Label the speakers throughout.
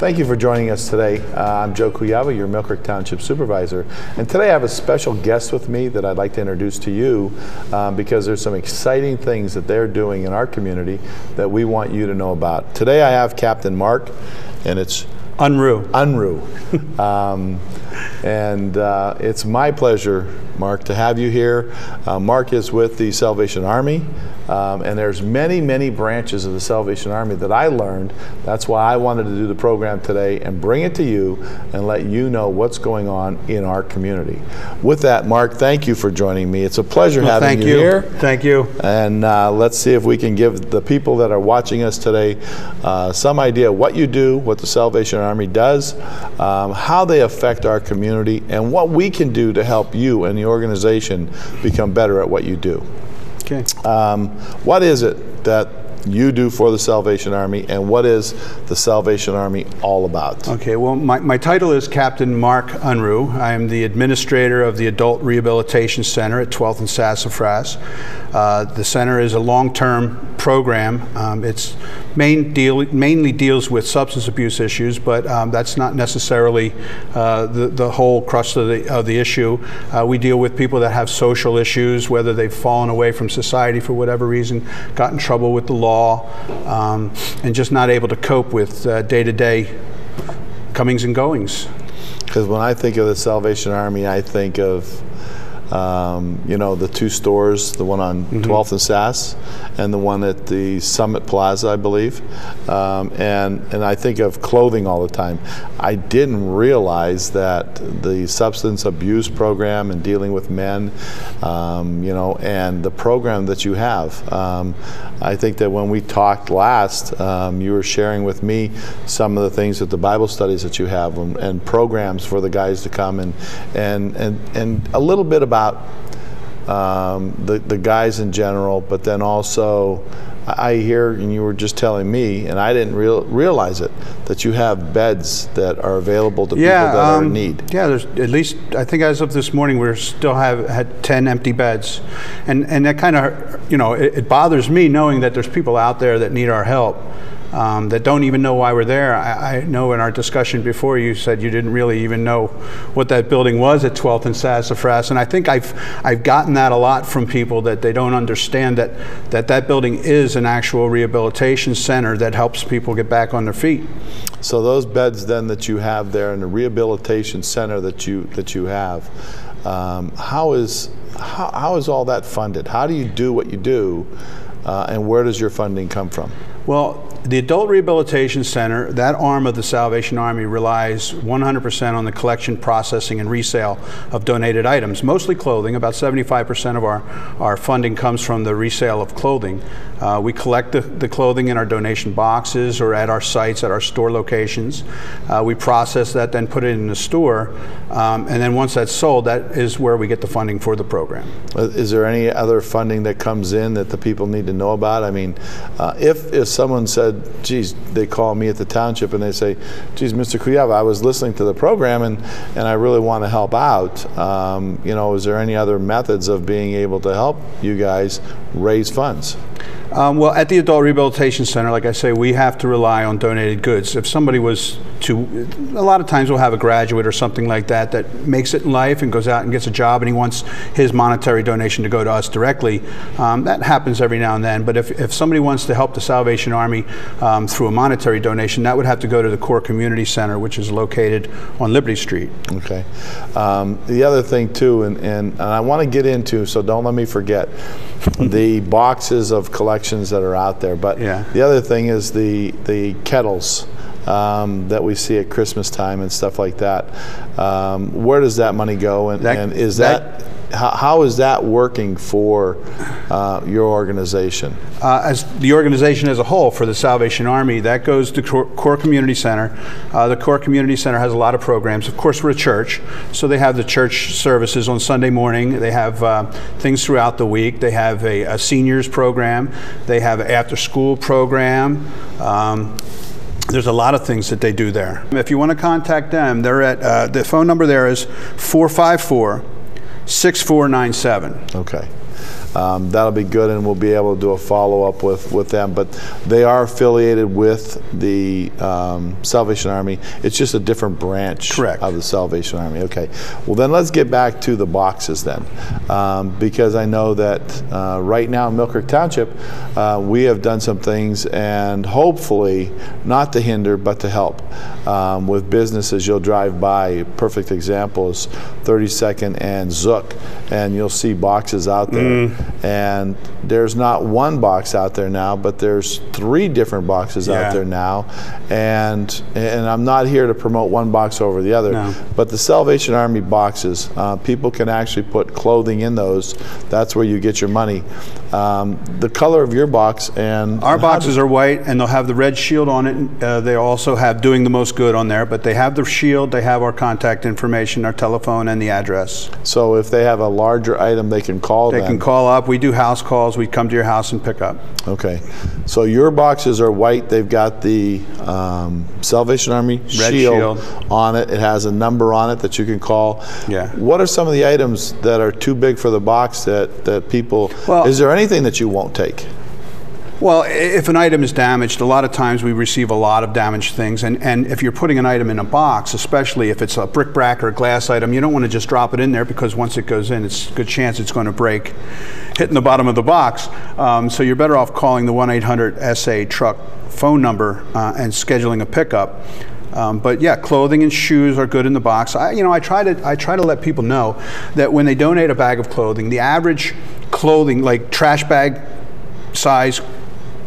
Speaker 1: Thank you for joining us today. I'm Joe Cuyava, your Millcreek Township Supervisor. And today I have a special guest with me that I'd like to introduce to you because there's some exciting things that they're doing in our community that we want you to know about. Today I have Captain Mark, and it's
Speaker 2: Unruh.
Speaker 1: It's my pleasure, Mark, to have you here. Mark is with the Salvation Army, and there's many branches of the Salvation Army that I learned. That's why I wanted to do the program today and bring it to you and let you know what's going on in our community. With that, Mark, thank you for joining me. It's a pleasure having you here.
Speaker 2: Thank you.
Speaker 1: And let's see if we can give the people that are watching us today some idea what you do, what the Salvation Army does, how they affect our community, and what we can do to help you and the organization become better at what you do.
Speaker 2: Okay.
Speaker 1: What is it that you do for the Salvation Army, and what is the Salvation Army all about?
Speaker 2: Okay, well, my title is Captain Mark Unruh. I am the administrator of the Adult Rehabilitation Center at 12th and Sassafras. The center is a long-term program. It's mainly deals with substance abuse issues, but that's not necessarily the whole crux of the issue. We deal with people that have social issues, whether they've fallen away from society for whatever reason, got in trouble with the law, and just not able to cope with day-to-day comings and goings.
Speaker 1: Because when I think of the Salvation Army, I think of you know, the two stores, the one on 12th and Sass and the one at the Summit Plaza, I believe. And I think of clothing all the time. I didn't realize that the substance abuse program and dealing with men, you know, and the program that you have. I think that when we talked last, you were sharing with me some of the things that the Bible studies that you have and programs for the guys to come and a little bit about the guys in general, but then also I hear, and you were just telling me, and I didn't realize it, that you have beds that are available to people that are in need.
Speaker 2: Yeah, there's at least, I think as of this morning, we still had 10 empty beds. And that kind of, you know, it bothers me knowing that there's people out there that need our help. That don't even know why we're there. I know in our discussion before you said you didn't really even know what that building was at 12th and Sassafras, and I think I've gotten that a lot from people, that they don't understand that building is an actual rehabilitation center that helps people get back on their feet.
Speaker 1: So those beds then that you have there in the rehabilitation center that you have, how is all that funded? How do you do what you do, and where does your funding come from?
Speaker 2: Well, the Adult Rehabilitation Center, that arm of the Salvation Army, relies 100% on the collection, processing, and resale of donated items, mostly clothing. About 75% of our funding comes from the resale of clothing. We collect the clothing in our donation boxes or at our sites, at our store locations. We process that, then put it in the store, and then once that's sold, that is where we get the funding for the program.
Speaker 1: Is there any other funding that comes in that the people need to know about? I mean, if someone said, geez, they call me at the township and they say, geez, Mr. Cuyava, I was listening to the program and I really want to help out. You know, is there any other methods of being able to help you guys raise funds?
Speaker 2: Well, at the Adult Rehabilitation Center, like I say, we have to rely on donated goods. If somebody was to, a lot of times we'll have a graduate or something like that makes it in life and goes out and gets a job and he wants his monetary donation to go to us directly. That happens every now and then, but if somebody wants to help the Salvation Army through a monetary donation, that would have to go to the Core Community Center, which is located on Liberty Street.
Speaker 1: Okay. The other thing too, and I want to get into, so don't let me forget, the boxes of collections that are out there, but
Speaker 2: yeah.
Speaker 1: The other thing is the kettles that we see at Christmas time and stuff like that. Where does that money go, and is that how is that working for your organization?
Speaker 2: As the organization as a whole, for the Salvation Army, that goes to Core Community Center. The Core Community Center has a lot of programs. Of course, we're a church, so they have the church services on Sunday morning. They have things throughout the week. They have a seniors program. They have an after-school program. There's a lot of things that they do there. If you want to contact them, they're at, the phone number there is 454-6497.
Speaker 1: Okay. that'll be good, and we'll be able to do a follow-up with them. But they are affiliated with the Salvation Army. It's just a different branch of the Salvation Army. Okay. Well, then let's get back to the boxes then, because I know that right now in Millcreek Township, we have done some things, and hopefully not to hinder but to help with businesses. You'll drive by, perfect example is 32nd and Zook, and you'll see boxes out there, and there's not one box out there now, but there's 3 different boxes out there now, and I'm not here to promote one box over the other, but the Salvation Army boxes, people can actually put clothing in those. That's where you get your money. The color of your box, and
Speaker 2: our boxes are white, and they'll have the red shield on it. They also have Doing the Most Good on there, but they have the shield, they have our contact information, our telephone, and the address.
Speaker 1: So if they have a larger item, they can call them.
Speaker 2: They can call up. We do house calls. We come to your house and pick up.
Speaker 1: Okay. So your boxes are white. They've got the Salvation Army
Speaker 2: red shield
Speaker 1: on it. It has a number on it that you can call.
Speaker 2: Yeah.
Speaker 1: What are some of the items that are too big for the box that people, is there anything that you won't take?
Speaker 2: Well, if an item is damaged, a lot of times we receive a lot of damaged things, and if you're putting an item in a box, especially if it's a bric-a-brac or a glass item, you don't want to just drop it in there, because once it goes in, it's a good chance it's going to break, hitting the bottom of the box. So you're better off calling the 1-800-SA truck phone number and scheduling a pickup. But yeah, clothing and shoes are good in the box. I try to let people know that when they donate a bag of clothing, the average clothing, like trash bag size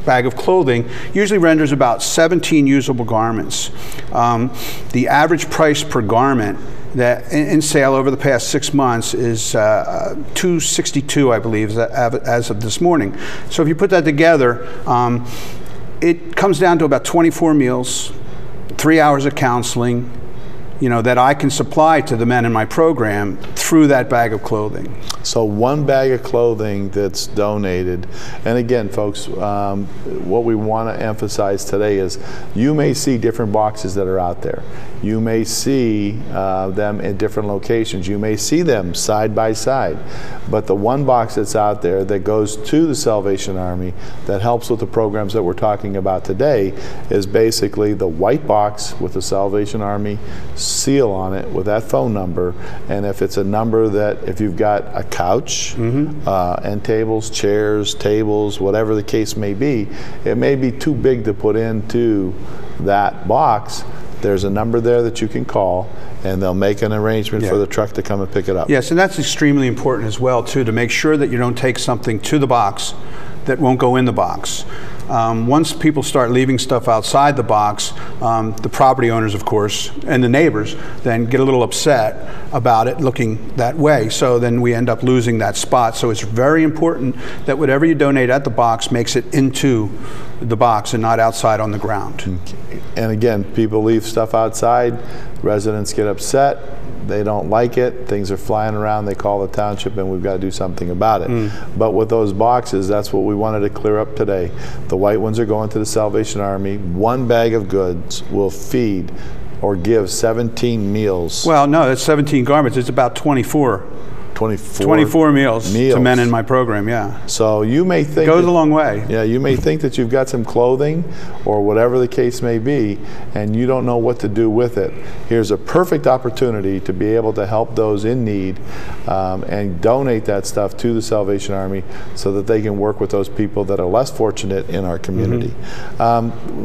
Speaker 2: bag of clothing, usually renders about 17 usable garments. The average price per garment that in sale over the past 6 months is $262, I believe, as of this morning. So if you put that together, it comes down to about 24 meals, 3 hours of counseling, that I can supply to the men in my program through that bag of clothing.
Speaker 1: So one bag of clothing that's donated, and again, folks, what we want to emphasize today is you may see different boxes that are out there. You may see them in different locations. You may see them side by side. But the one box that's out there that goes to the Salvation Army that helps with the programs that we're talking about today is basically the white box with the Salvation Army seal on it with that phone number. And if it's a number that, if you've got a couch, end tables, chairs, tables, whatever the case may be, it may be too big to put into that box. There's a number there that you can call, and they'll make an arrangement for the truck to come and pick it up.
Speaker 2: Yes, and that's extremely important as well, too, to make sure that you don't take something to the box that won't go in the box. Once people start leaving stuff outside the box, the property owners, of course, and the neighbors then get a little upset about it looking that way. So then we end up losing that spot. So it's very important that whatever you donate at the box makes it into the box and not outside on the ground.
Speaker 1: And again, people leave stuff outside, residents get upset, they don't like it, things are flying around, they call the township, and we've got to do something about it. But with those boxes, that's what we wanted to clear up today. The white ones are going to the Salvation Army. One bag of goods will feed or give 17 meals.
Speaker 2: Well, no, that's 17 garments. It's about 24 meals to men in my program, yeah.
Speaker 1: So you may think...
Speaker 2: It goes a long way.
Speaker 1: Yeah, you may think that you've got some clothing or whatever the case may be, and you don't know what to do with it. Here's a perfect opportunity to be able to help those in need and donate that stuff to the Salvation Army so that they can work with those people that are less fortunate in our community.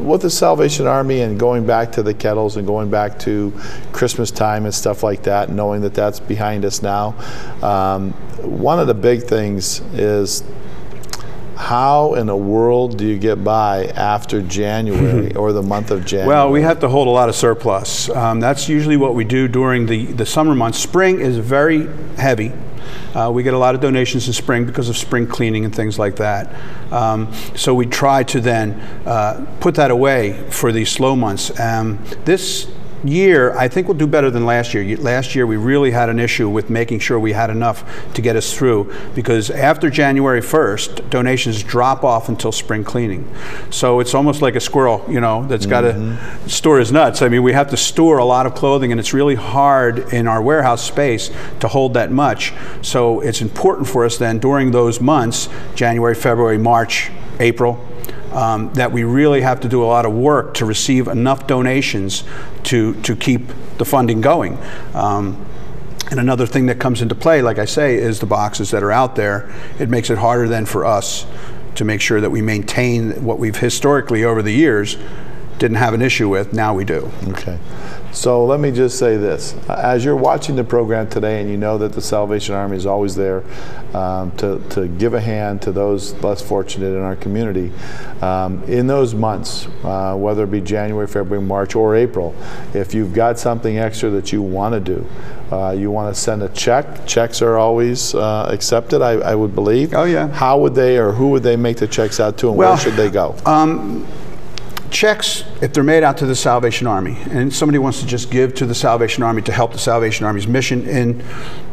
Speaker 1: With the Salvation Army and going back to the kettles and going back to Christmas time and stuff like that, knowing that that's behind us now, one of the big things is how in the world do you get by after January or the month of January?
Speaker 2: Well, we have to hold a lot of surplus. That's usually what we do during the summer months. Spring is very heavy. We get a lot of donations in spring because of spring cleaning and things like that. So we try to then put that away for these slow months. This year, I think we'll do better than last year. Last year we really had an issue with making sure we had enough to get us through, because after January 1st, donations drop off until spring cleaning. So it's almost like a squirrel, you know, that's got to store his nuts. I mean, we have to store a lot of clothing, and it's really hard in our warehouse space to hold that much. So it's important for us then during those months, January, February, March, April, that we really have to do a lot of work to receive enough donations to keep the funding going. And another thing that comes into play, like I say, is the boxes that are out there. It makes it harder then for us to make sure that we maintain what we've historically over the years didn't have an issue with. Now we do.
Speaker 1: Okay. So let me just say this. As you're watching the program today and you know that the Salvation Army is always there to give a hand to those less fortunate in our community, in those months, whether it be January, February, March, or April, if you've got something extra that you want to do, you want to send a check. Checks are always accepted, I would believe.
Speaker 2: Oh, yeah.
Speaker 1: How would they, or who would they make the checks out to, and where should they go?
Speaker 2: Checks, if they're made out to the Salvation Army, and somebody wants to just give to the Salvation Army to help the Salvation Army's mission in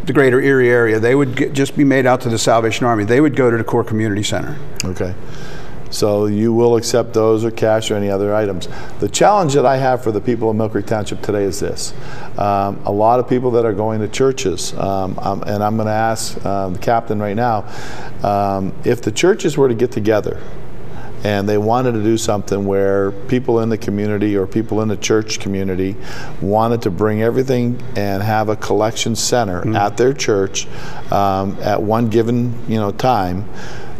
Speaker 2: the greater Erie area, they would just be made out to the Salvation Army. They would go to the Core Community Center.
Speaker 1: Okay. So you will accept those or cash or any other items. The challenge that I have for the people of Millcreek Township today is this. A lot of people that are going to churches, and I'm going to ask the captain right now, if the churches were to get together and they wanted to do something where people in the community or people in the church community wanted to bring everything and have a collection center at their church at one given time,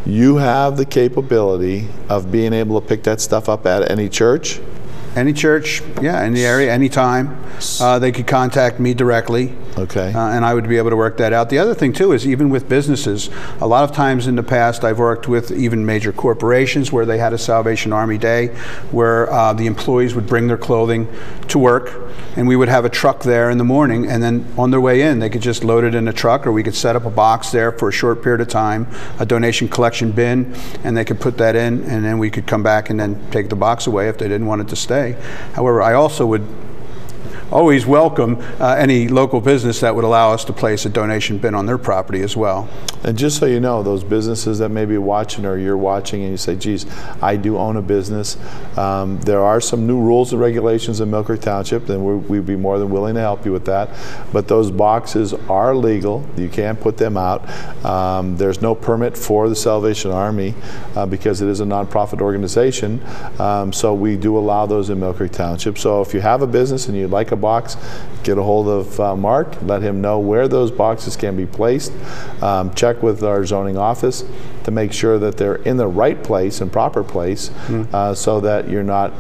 Speaker 1: you have the capability of being able to pick that stuff up at any church?
Speaker 2: Any church, yeah, in the area, anytime. They could contact me directly.
Speaker 1: Okay.
Speaker 2: And I would be able to work that out. The other thing too is even with businesses, a lot of times in the past I've worked with even major corporations where they had a Salvation Army Day where the employees would bring their clothing to work, and we would have a truck there in the morning, and then on their way in they could just load it in a truck, or we could set up a box there for a short period of time, a donation collection bin, and they could put that in, and then we could come back and then take the box away if they didn't want it to stay. However, I also would always welcome any local business that would allow us to place a donation bin on their property as well.
Speaker 1: And just so you know, those businesses that may be watching, or you're watching and you say, geez, I do own a business, there are some new rules and regulations in Millcreek Township, and we'd be more than willing to help you with that. But those boxes are legal. You can't put them out. There's no permit for the Salvation Army because it is a nonprofit organization. So we do allow those in Millcreek Township. So if you have a business and you'd like a box, get a hold of Mark, let him know where those boxes can be placed. Check with our zoning office to make sure that they're in the right place and proper place, so that you're not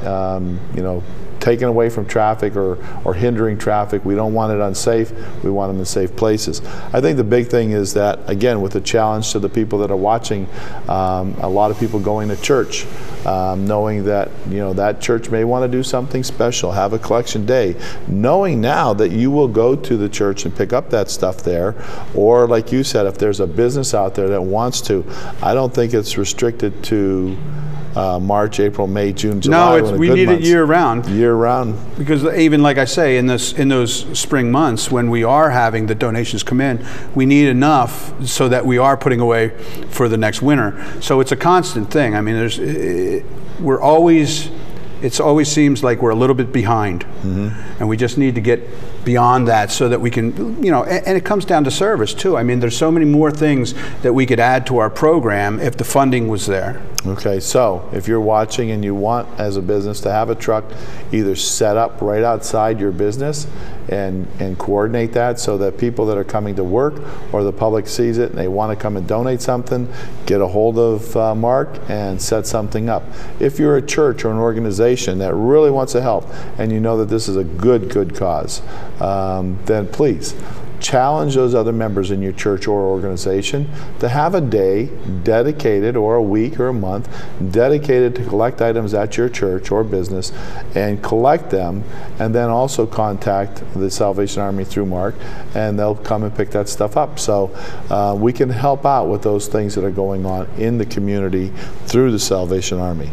Speaker 1: taken away from traffic or hindering traffic. We don't want it unsafe. We want them in safe places. I think the big thing is that, again, with the challenge to the people that are watching, a lot of people going to church, knowing that that church may want to do something special, have a collection day, knowing now that you will go to the church and pick up that stuff there, or like you said, if there's a business out there that wants to, I don't think it's restricted to March, April, May, June, July.
Speaker 2: No, we need it year round.
Speaker 1: Year round.
Speaker 2: Because even like I say, in those spring months when we are having the donations come in, we need enough so that we are putting away for the next winter. So it's a constant thing. I mean, it always seems like we're a little bit behind, and we just need to get beyond that so that we can, and it comes down to service too. I mean, there's so many more things that we could add to our program if the funding was there.
Speaker 1: Okay, so if you're watching and you want, as a business, to have a truck either set up right outside your business and coordinate that so that people that are coming to work or the public sees it and they want to come and donate something, get a hold of Mark and set something up. If you're a church or an organization that really wants to help and you know that this is a good cause, then please challenge those other members in your church or organization to have a day dedicated, or a week or a month dedicated to collect items at your church or business, and collect them, and then also contact the Salvation Army through Mark, and they'll come and pick that stuff up. So we can help out with those things that are going on in the community through the Salvation Army.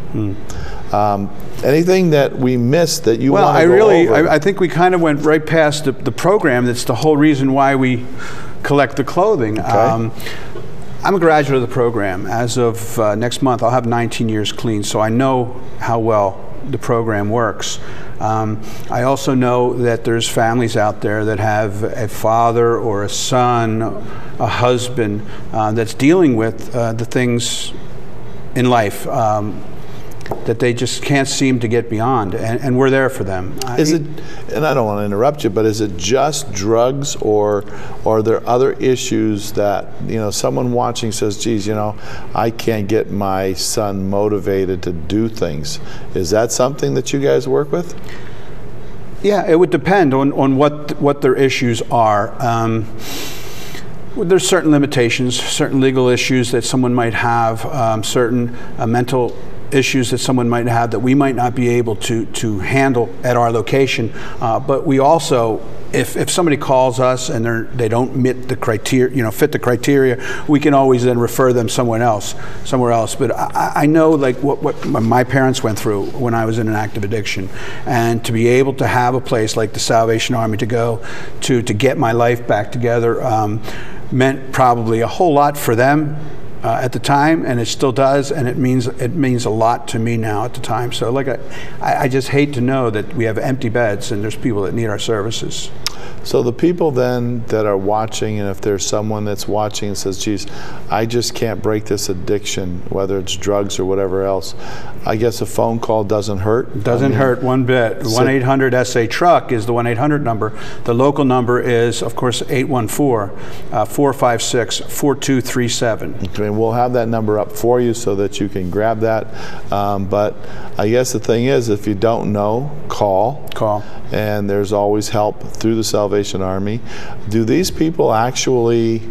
Speaker 1: Anything that we missed that you want to go over?
Speaker 2: I think we kind of went right past the program. That's the whole reason why we collect the clothing.
Speaker 1: Okay.
Speaker 2: I'm a graduate of the program. As of next month, I'll have 19 years clean, so I know how well the program works. I also know that there's families out there that have a father or a son, a husband that's dealing with the things in life that they just can't seem to get beyond, and we're there for them.
Speaker 1: Is it, and I don't want to interrupt you, but is it just drugs, or are there other issues that, you know, someone watching says, geez, you know, I can't get my son motivated to do things? Is that something that you guys work with?
Speaker 2: Yeah, it would depend on what their issues are. There's certain limitations, certain legal issues that someone might have, certain mental issues that someone might have that we might not be able to handle at our location. But we also, if somebody calls us and they don't meet the criteria, you know, fit the criteria, we can always then refer them somewhere else. But I know, like, what my parents went through when I was in an active addiction, and to be able to have a place like the Salvation Army to go to get my life back together meant probably a whole lot for them at the time, and it still does, and it means a lot to me now at the time. So, like, I just hate to know that we have empty beds and there's people that need our services.
Speaker 1: So the people then that are watching, and if there's someone that's watching and says, geez, I just can't break this addiction, whether it's drugs or whatever else, I guess a phone call doesn't hurt?
Speaker 2: Doesn't hurt one bit. 1-800-SA-TRUCK is the 1-800 number. The local number is, of course, 814-456-4237.
Speaker 1: Okay, we'll have that number up for you so that you can grab that. But I guess the thing is, if you don't know, call. And there's always help through the Salvation Army. Do these people actually,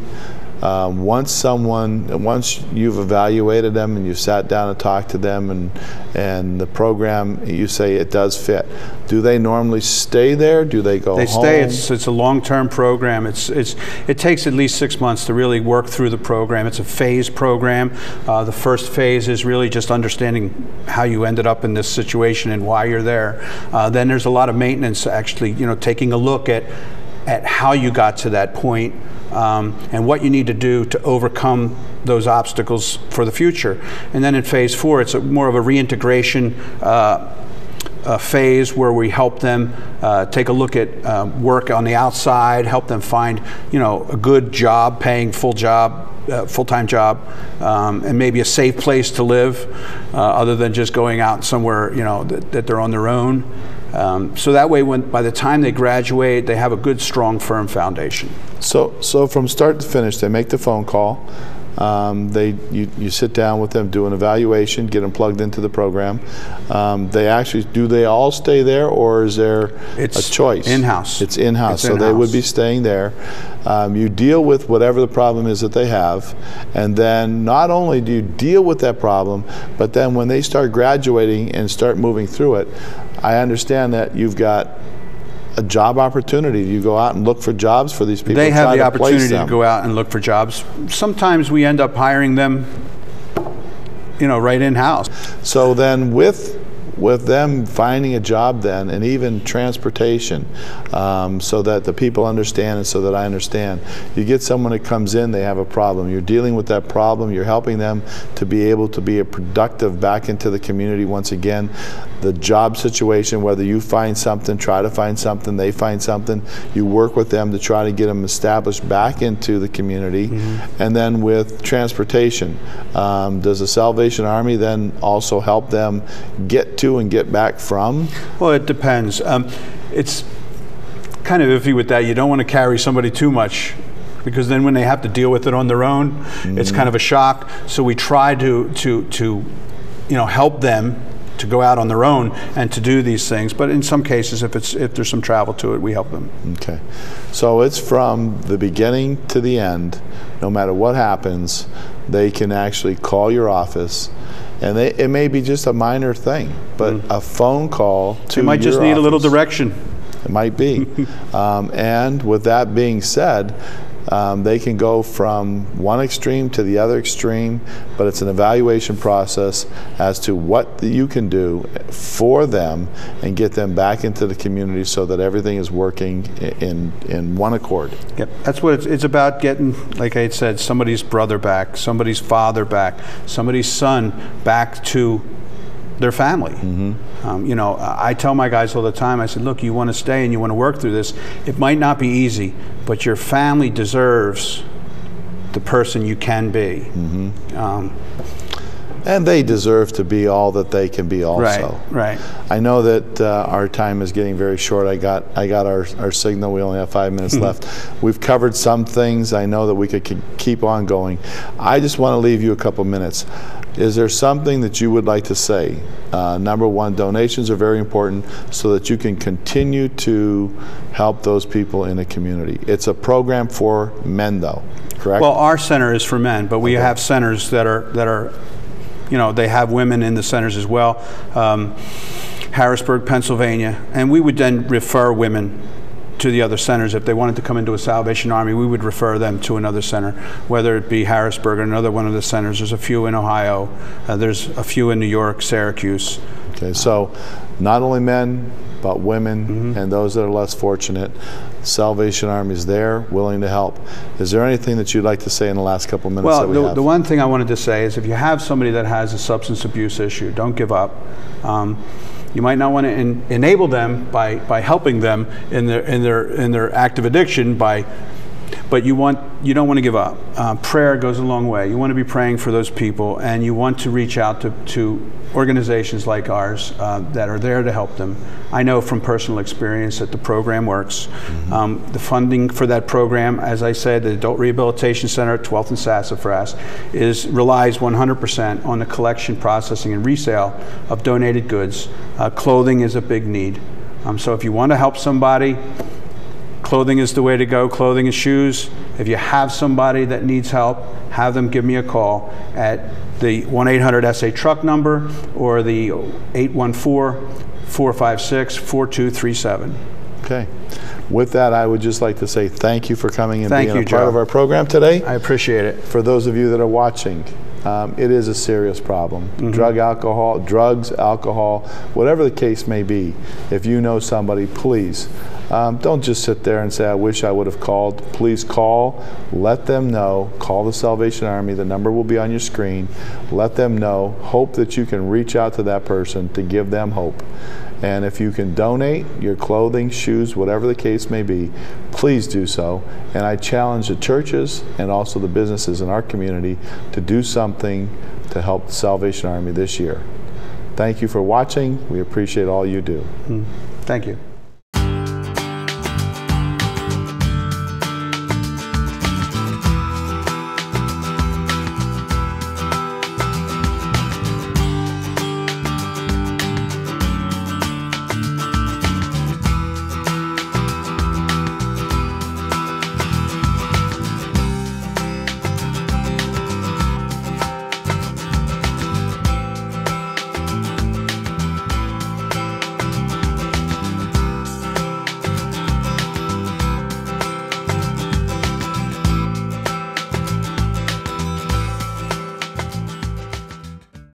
Speaker 1: once you've evaluated them and you've sat down and talked to them, and the program, you say it does fit, do they normally stay there? Do they go home?
Speaker 2: They stay. It's a long-term program. It takes at least 6 months to really work through the program. It's a phase program. The first phase is really just understanding how you ended up in this situation and why you're there. Then there's a lot of maintenance, actually, you know, taking a look at how you got to that point, and what you need to do to overcome those obstacles for the future. And then in phase 4, it's more of a reintegration phase where we help them take a look at work on the outside, help them find, you know, a good job, paying full-time job, and maybe a safe place to live, other than just going out somewhere, you know, that they're on their own. So that way, by the time they graduate, they have a good, strong, firm foundation.
Speaker 1: So from start to finish, they make the phone call. You sit down with them, do an evaluation, get them plugged into the program. Do they all stay there, or is there a choice?
Speaker 2: In-house.
Speaker 1: It's in-house, so they would be staying there. You deal with whatever the problem is that they have, and then not only do you deal with that problem, but then when they start graduating and start moving through it, I understand that you've got a job opportunity. You go out and look for jobs for these people.
Speaker 2: They have the opportunity to go out and look for jobs. Sometimes we end up hiring them, you know, right in-house.
Speaker 1: So then with them finding a job then, and even transportation, so that the people understand and so that I understand, you get someone that comes in, they have a problem, you're dealing with that problem, you're helping them to be able to be a productive back into the community once again. The job situation, whether you find something, try to find something, they find something, you work with them to try to get them established back into the community. And then with transportation, does the Salvation Army then also help them get to and get back from?
Speaker 2: Well, it depends. It's kind of iffy with that. You don't want to carry somebody too much, because then when they have to deal with it on their own, it's kind of a shock. So we try to you know, help them to go out on their own and to do these things. But in some cases, if there's some travel to it, we help them.
Speaker 1: Okay. So it's from the beginning to the end, no matter what happens, they can actually call your office. And it may be just a minor thing, but a phone call to
Speaker 2: They might just need
Speaker 1: office,
Speaker 2: a little direction.
Speaker 1: It might be. And with that being said, they can go from one extreme to the other extreme, but it's an evaluation process as to what you can do for them and get them back into the community so that everything is working in one accord.
Speaker 2: Yep, that's what it's about, getting, like I had said, somebody's brother back, somebody's father back, somebody's son back to their family. You know, I tell my guys all the time, I said, look, you want to stay and you want to work through this, it might not be easy, but your family deserves the person you can be.
Speaker 1: And they deserve to be all that they can be also.
Speaker 2: Right.
Speaker 1: I know that our time is getting very short. I got our signal. We only have 5 minutes left. We've covered some things. I know that we could keep on going. I just want to leave you a couple minutes. Is there something that you would like to say? Number one, donations are very important so that you can continue to help those people in the community. It's a program for men, though, correct?
Speaker 2: Well, our center is for men, but we have centers that are, you know, they have women in the centers as well. Harrisburg, Pennsylvania, and we would then refer women to the other centers. If they wanted to come into a Salvation Army, we would refer them to another center, whether it be Harrisburg or another one of the centers. There's a few in Ohio. There's a few in New York, Syracuse.
Speaker 1: Okay, so not only men, but women and those that are less fortunate. Salvation Army is there, willing to help. Is there anything that you'd like to say in the last couple minutes that we have?
Speaker 2: Well, the one thing I wanted to say is if you have somebody that has a substance abuse issue, don't give up. You might not want to enable them by helping them in their active addiction, but you don't want to give up. Prayer goes a long way. You want to be praying for those people, and you want to reach out to organizations like ours that are there to help them. I know from personal experience that the program works. The funding for that program, as I said, the Adult Rehabilitation Center at 12th and Sassafras relies 100% on the collection, processing, and resale of donated goods. Clothing is a big need. So if you want to help somebody, clothing is the way to go, clothing and shoes. If you have somebody that needs help, have them give me a call at the 1-800-SA-TRUCK number or the 814-456-4237.
Speaker 1: Okay. With that, I would just like to say thank you for coming and
Speaker 2: being
Speaker 1: a part of our program today.
Speaker 2: I appreciate it.
Speaker 1: For those of you that are watching, it is a serious problem. Drugs, alcohol, whatever the case may be. If you know somebody, please don't just sit there and say, I wish I would have called. Please call, let them know, call the Salvation Army. The number will be on your screen. Let them know. Hope that you can reach out to that person to give them hope. And if you can donate your clothing, shoes, whatever the case may be, please do so. And I challenge the churches and also the businesses in our community to do something to help the Salvation Army this year. Thank you for watching. We appreciate all you do.
Speaker 2: Thank you.